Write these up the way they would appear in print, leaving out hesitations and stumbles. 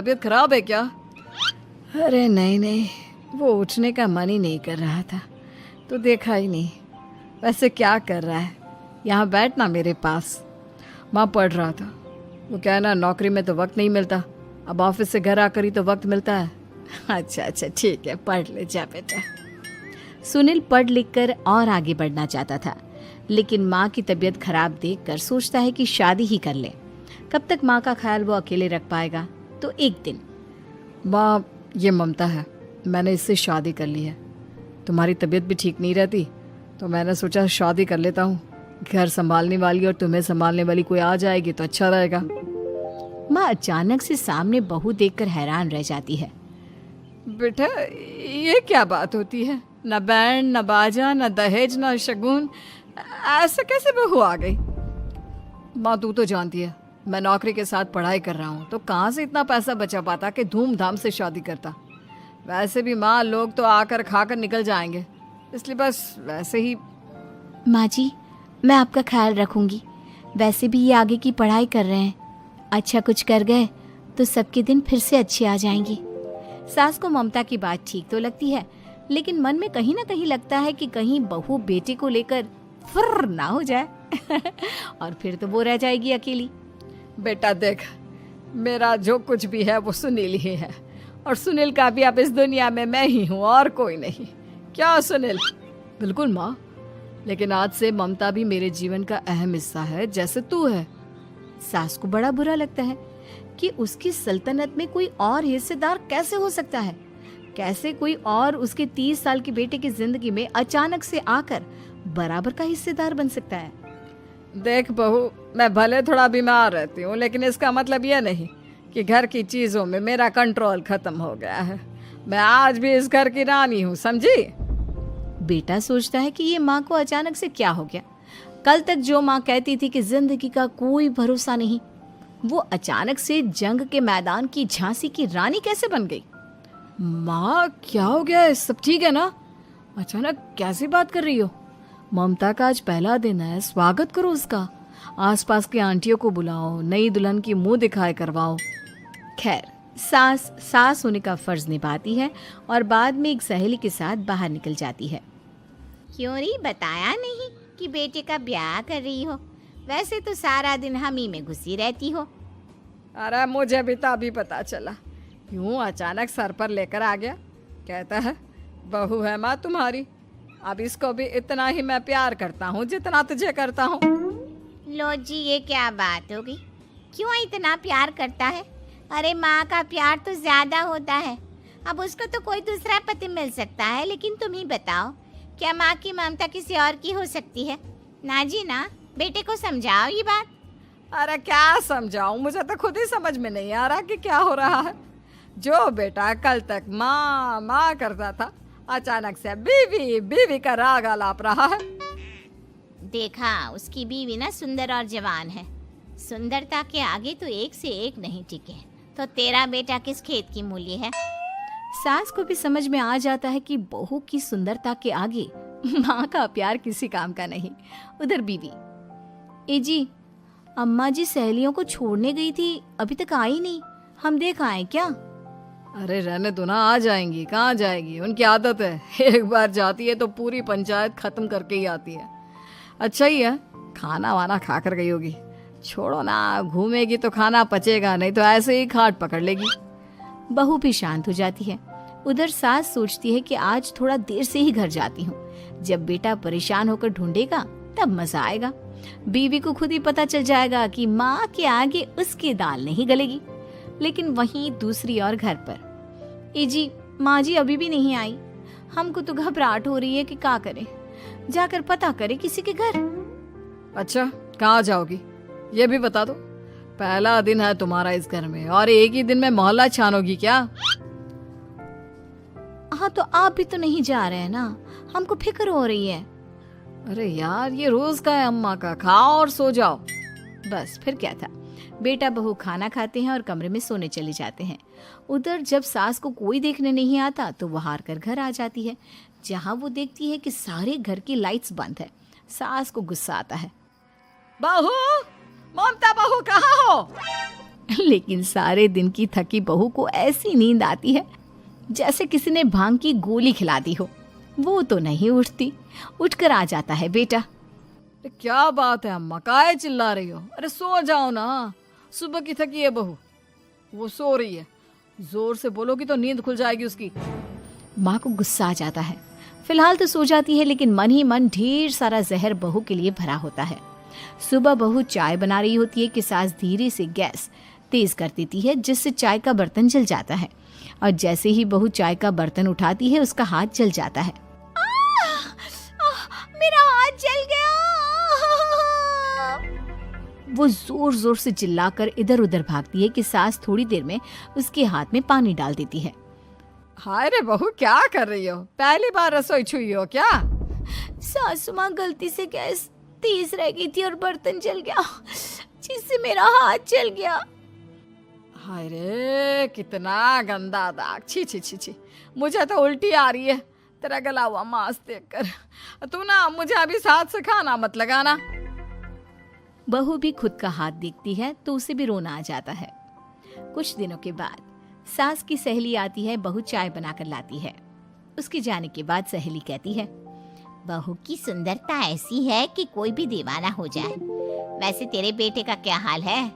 तबीयत खराब है क्या? अरे नहीं नहीं, वो उठने का मन ही नहीं कर रहा था तो देखा ही नहीं। वैसे क्या कर रहा है? यहाँ बैठना मेरे पास। माँ पढ़ रहा था। वो कहना नौकरी में तो वक्त नहीं मिलता, अब ऑफिस से घर आकर ही तो वक्त मिलता है। अच्छा अच्छा ठीक है, पढ़ ले जा बेटा। सुनील पढ़ लिख कर और आगे बढ़ना चाहता था, लेकिन माँ की तबीयत खराब देखकर सोचता है कि शादी ही कर ले। कब तक माँ का ख्याल वो अकेले रख पाएगा? तो एक दिन, माँ ये ममता है, मैंने इससे शादी कर ली है। तुम्हारी तबीयत भी ठीक नहीं रहती तो मैंने सोचा शादी कर लेता हूँ। घर संभालने वाली और तुम्हें संभालने वाली कोई आ जाएगी तो अच्छा रहेगा। माँ अचानक से सामने बहू देखकर हैरान रह जाती है। बेटा ये क्या बात होती है? न बैंड न बाजा न दहेज न शगुन, ऐसे कैसे बहू आ गई? माँ तू तो जानती है मैं नौकरी के साथ पढ़ाई कर रहा हूँ, तो कहाँ से इतना पैसा बचा पाता कि धूमधाम से शादी करता। वैसे भी माँ लोग तो आकर खाकर निकल जाएंगे, इसलिए बस वैसे ही। माँ जी मैं आपका ख्याल रखूंगी। वैसे भी ये आगे की पढ़ाई कर रहे हैं, अच्छा कुछ कर गए तो सबके दिन फिर से अच्छे आ जाएंगे। सास को ममता की बात ठीक तो लगती है, लेकिन मन में कहीं ना कहीं लगता है कि कहीं बहू बेटे को लेकर फुर्र ना हो जाए और फिर तो वो रह जाएगी अकेली। बेटा देख, मेरा जो कुछ भी है वो सुनील ही है, और सुनील का भी अब इस दुनिया में मैं ही हूँ और कोई नहीं। क्या सुनील? बिल्कुल माँ, लेकिन आज से ममता भी मेरे जीवन का अहम हिस्सा है जैसे तू है। सास को बड़ा बुरा लगता है कि उसकी सल्तनत में कोई और हिस्सेदार कैसे हो सकता है। कैसे कोई और उसके 30 साल के बेटे की जिंदगी में अचानक से आकर बराबर का हिस्सेदार बन सकता है। देख बहू, मैं भले थोड़ा बीमार रहती हूँ, लेकिन इसका मतलब यह नहीं कि घर की चीजों में मेरा कंट्रोल खत्म हो गया है। मैं आज भी इस घर की रानी हूँ, समझी? बेटा सोचता है कि ये माँ को अचानक से क्या हो गया। कल तक जो माँ कहती थी कि जिंदगी का कोई भरोसा नहीं, वो अचानक से जंग के मैदान की झांसी की रानी कैसे बन गई? माँ क्या हो गया है? सब ठीक है ना? अचानक कैसी बात कर रही हो? ममता का आज पहला दिन है, स्वागत करो उसका। आसपास की आंटियों को बुलाओ, नई दुल्हन की मुंह दिखाए करवाओ। खैर, सास होने का फर्ज निभाती है और बाद में एक सहेली के साथ बाहर निकल जाती है। क्यों नहीं बताया नहीं कि बेटे का ब्याह कर रही हो? वैसे तो सारा दिन हम ही में घुसी रहती हो। अरे मुझे भी तो अभी पता चला, यूं अचानक सर पर लेकर आ गया। कहता है बहू है माँ तुम्हारी, अब इसको भी इतना ही मैं प्यार करता हूँ जितना तुझे करता हूँ। लो जी, ये क्या बात होगी? क्यों इतना प्यार करता है? अरे माँ का प्यार तो ज्यादा होता है। अब उसको तो कोई दूसरा पति मिल सकता है, लेकिन तुम ही बताओ, क्या माँ की ममता किसी और की हो सकती है? ना जी ना, बेटे को समझाओ ये बात। अरे क्या समझाऊं, मुझे तो खुद ही समझ में नहीं आ रहा कि क्या हो रहा है। जो बेटा कल तक माँ माँ करता था, अचानक से बीवी बीवी का राग आलाप रहा है। देखा, उसकी बीवी ना सुंदर और जवान है। सुंदरता के आगे तो एक से एक नहीं टिके, तो तेरा बेटा किस खेत की मूली है? सास को भी समझ में आ जाता है कि बहू की सुंदरता के आगे माँ का प्यार किसी काम का नहीं। उधर बीवी, ए जी, अम्मा जी सहेलियों को छोड़ने गई थी, अभी तक आई नहीं, हम देख आए क्या? अरे रहने दो ना, आ जाएंगी। कहाँ जाएगी, उनकी आदत है, एक बार जाती है तो पूरी पंचायत खत्म करके ही आती है। अच्छा ही है, खाना वाना खा कर गई होगी। छोड़ो ना, घूमेगी तो खाना पचेगा नहीं तो ऐसे ही खाट पकड़ लेगी। बहू भी शांत हो जाती है। उधर सास सोचती है कि आज थोड़ा देर से ही घर जाती हूँ, जब बेटा परेशान होकर ढूंढेगा तब मजा आएगा। बीवी को खुद ही पता चल जाएगा कि माँ के आगे उसकी दाल नहीं गलेगी। लेकिन वहीं दूसरी ओर घर पर, ए जी, माँ जी अभी भी नहीं आई, हमको तो घबराहट हो रही है कि क्या करें, जाकर पता करें किसी के घर। अच्छा कहाँ जाओगी ये भी बता दो। पहला दिन है तुम्हारा इस घर में और एक ही दिन में मोहल्ला छानोगी क्या? हाँ तो आप भी तो नहीं जा रहे हैं ना, हमको फिक्र हो रही है। अरे यार ये रोज का है अम्मा का, खाओ और सो जाओ। बस फिर क्या था, बेटा बहू खाना खाते हैं और कमरे में सोने चले जाते हैं। उधर जब सास को कोई देखने नहीं आता तो वो हार कर घर आ जाती है, जहाँ वो देखती है कि सारे घर की लाइट्स बंद है। सास को गुस्सा आता है। बहू, ममता बहू कहाँ हो? लेकिन सारे दिन की थकी बहू को ऐसी नींद आती है जैसे किसी ने भांग की गोली खिला दी हो। वो तो नहीं उठती। उठकर आ जाता है बेटा। अरे क्या बात है अम्मा, काहे चिल्ला रही हो? अरे सो जाओ ना, सुबह की थकी है बहू, वो सो रही है। जोर से बोलोगी तो नींद खुल जाएगी उसकी। माँ को गुस्सा आ जाता है। फिलहाल तो सो जाती है, लेकिन मन ही मन ढेर सारा जहर बहू के लिए भरा होता है। सुबह बहू चाय बना रही होती है कि सास धीरे से गैस तेज कर देती है, जिससे चाय का बर्तन जल जाता है। और जैसे ही बहू चाय का बर्तन उठाती है, उसका हाथ जल जाता है। मेरा हाथ जल गया। वो जोर जोर से चिल्लाकर इधर उधर भागती है कि सास थोड़ी देर में उसके हाथ में पानी डाल देती है। हाय रे बहू, क्या कर रही हो? पहली बार रसोई छुई हो क्या? सासू माँ गलती से गैस तेज रह गई थी और बर्तन जल गया, जिससे मेरा हाथ जल गया। हाय रे, कितना गंदा दाग। छी छी छी छी, मुझे तो उल्टी आ रही है तेरा गला हुआ मांस देखकर। तू ना मुझे अभी साथ से खाना मत लगाना। बहू भी खुद का हाथ देखती है तो उसे भी रोना आ जाता है। कुछ दिनों के बाद सास की सहेली आती है। बहू चाय बनाकर लाती है। उसके जाने के बाद सहेली कहती है, बहू की सुंदरता ऐसी है कि कोई भी दीवाना हो जाए। वैसे तेरे बेटे का क्या हाल है?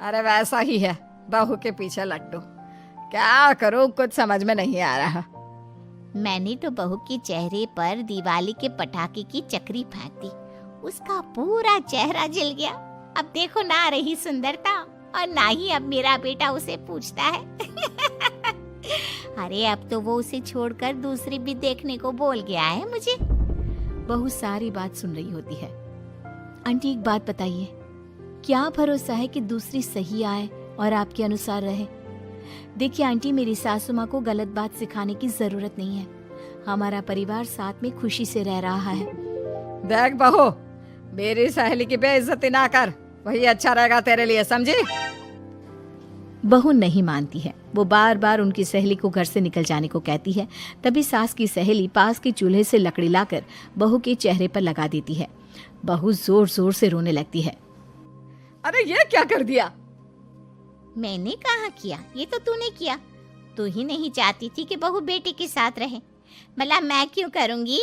अरे वैसा ही है, बहू के पीछे लट्टू। क्या करूं, कुछ समझ में नहीं आ रहा। मैंने तो बहू के चेहरे पर दिवाली के पटाखे की चक्री फेंक दी, उसका पूरा चेहरा जल गया। अब देखो ना रही सुंदरता, और ना ही अब मेरा बेटा उसे पूछता है। अरे अब तो वो उसे छोड़कर दूसरी भी देखने को बोल गया है मुझे। बहू सारी बात सुन रही होती है। आंटी एक बात बताइए, क्या भरोसा है कि दूसरी सही आए और आपके अनुसार रहे? देखिए आंटी, मेरी सासू माँ को गलत बात सिखाने की जरूरत नहीं है। हमारा परिवार साथ में खुशी से रह रहा है। देख बहू, मेरी सहेली की बेइज्जती ना कर, वही अच्छा रहेगा तेरे लिए, समझी? बहू नहीं मानती है। वो बार बार उनकी सहेली को घर से निकल जाने को कहती है। तभी सास की सहेली पास के चूल्हे से लकड़ी लाकर बहू के चेहरे पर लगा देती है। बहू जोर जोर से रोने लगती है। अरे ये क्या कर दिया? मैंने कहा किया, ये तो तूने किया। तू ही नहीं चाहती थी कि बहू बेटे के साथ रहे, भला मैं क्यों करूंगी?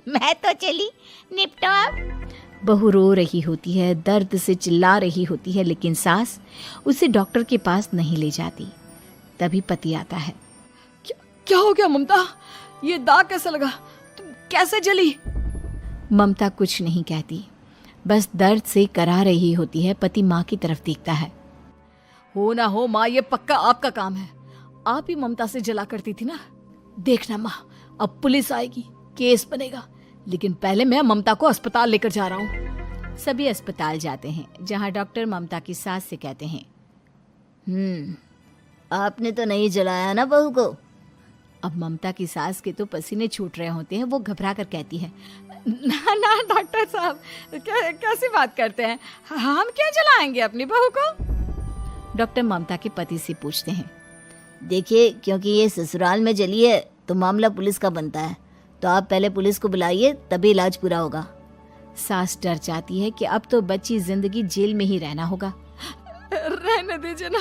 मैं तो चली, निपटो अब। बहू रो रही होती है, दर्द से चिल्ला रही होती है, लेकिन सास उसे डॉक्टर के पास नहीं ले जाती। तभी पति आता है। क्या हो गया ममता? ये दाग कैसे लगा? तुम कैसे जली? ममता कुछ नहीं कहती, बस दर्द से करा रही होती है। पति माँ की तरफ देखता है। हो ना हो माँ, ये पक्का आपका काम है। आप ही ममता से जला करती थी ना। देखना माँ, अब पुलिस आएगी, केस बनेगा, लेकिन पहले मैं ममता को अस्पताल लेकर जा रहा हूँ। सभी अस्पताल जाते हैं, जहाँ डॉक्टर ममता की सास से कहते हैं, आपने तो नहीं जलाया ना बहू को? अब ममता की सास के तो पसीने छूट रहे होते हैं। वो घबरा कर कहती है, ना ना डॉक्टर साहब, कैसी बात करते हैं? हम क्या जलाएंगे अपनी बहू को? डॉक्टर ममता के पति से पूछते हैं, देखिए, क्योंकि ये ससुराल में जली है तो मामला पुलिस का बनता है, तो आप पहले पुलिस को बुलाइए, तभी इलाज पूरा होगा। सास डर जाती है कि अब तो बच्ची जिंदगी जेल में ही रहना होगा। रहने दीजिए ना,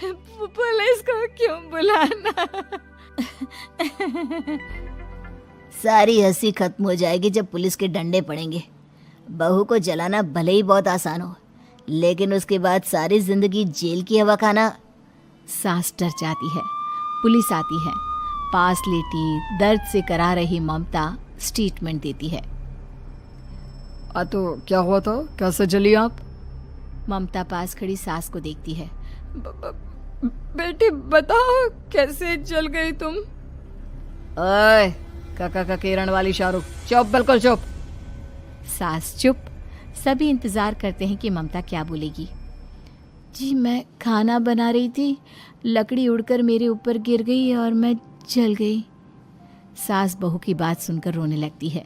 पुलिस को क्यों बुलाना? सारी हंसी खत्म हो जाएगी जब पुलिस के डंडे पड़ेंगे। बहू को जलाना भले ही बहुत आसान हो, लेकिन उसके बाद सारी जिंदगी जेल की हवा खाना। सास डर जाती है। पुलिस आती है। पास लेटी दर्द से करा रही ममता स्टेटमेंट देती है। तो क्या हुआ था? कैसे जली आप? ममता पास खड़ी सास को देखती है। बेटी बताओ, कैसे जल गई तुम? ओए, काका का किरण वाली शाहरुख, चुप, बिल्कुल चुप। सास चुप। सभी इंतजार करते हैं कि ममता क्या बोलेगी। जी, मैं खाना बना रही थी, लकड़ी उड़कर मेरे ऊपर गिर गई और मैं जल गई। सास बहू की बात सुनकर रोने लगती है।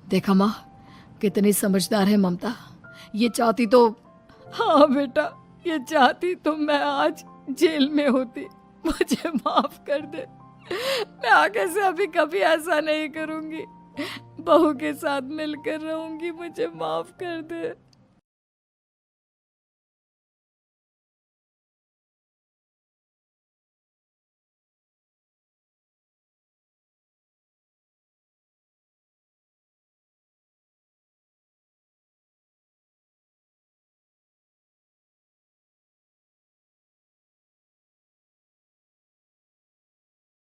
देखा माँ, कितनी समझदार है ममता। ये चाहती तो, हाँ बेटा, ये चाहती तो मैं आज जेल में होती। मुझे माफ कर दे, मैं आगे से अभी कभी ऐसा नहीं करूंगी। बहू के साथ मिलकर रहूंगी, मुझे माफ कर दे।